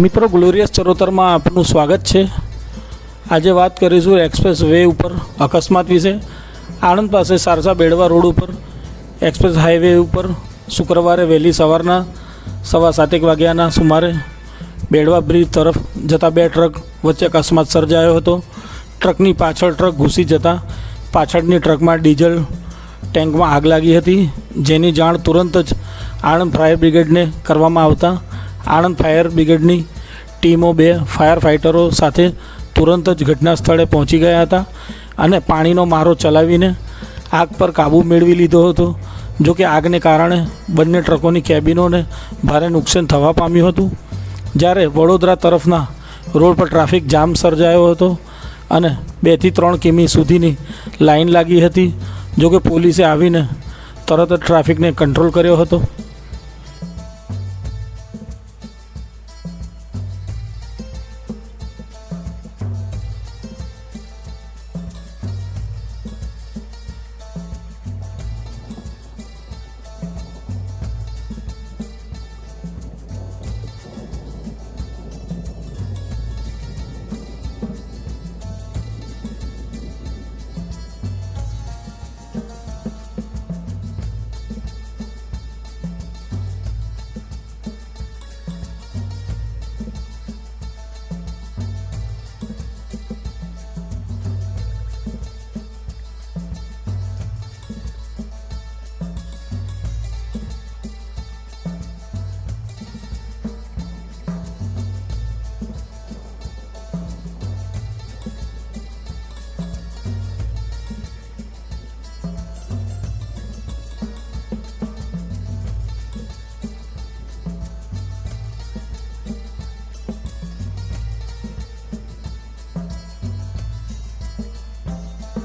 મિત્રો ગ્લોરિયસ ચરોતરમાં આપનું સ્વાગત છે। આજે વાત કરીશું એક્સપ્રેસ વે ઉપર અકસ્માત વિશે। આણંદ પાસે સારસા બેડવા રોડ ઉપર એક્સપ્રેસ હાઈવે ઉપર શુક્રવારે વહેલી સવારના 7:15 વાગ્યાના સુમારે બેડવા બ્રિજ તરફ જતા બે ટ્રક વચ્ચે અકસ્માત સર્જાયો હતો। ટ્રકની પાછળ ટ્રક ઘૂસી જતાં પાછળની ટ્રકમાં ડીઝલ ટેન્કમાં આગ લાગી હતી, જેની જાણ તુરંત જ આણંદ ફાયર બ્રિગેડને કરવામાં આવતા આણંદ ફાયર બ્રિગેડની ટીમો 2 ફાયર ફાઇટરો સાથે તુરંત જ ઘટના સ્થળે પહોંચી ગયા હતા અને પાણીનો મારો ચલાવીને આગ પર કાબૂ મેળવી લીધો હતો। જો કે આગને કારણે બંને ટ્રકોની કેબિનોને ભારે નુકસાન થવા પામ્યું હતું। જ્યારે વડોદરા તરફના રોડ પર ટ્રાફિક જામ સર્જાયો હતો અને 2 થી 3 કિમી સુધીની લાઈન લાગી હતી। જો કે પોલીસે આવીને તરત જ ટ્રાફિકને કંટ્રોલ કર્યો હતો।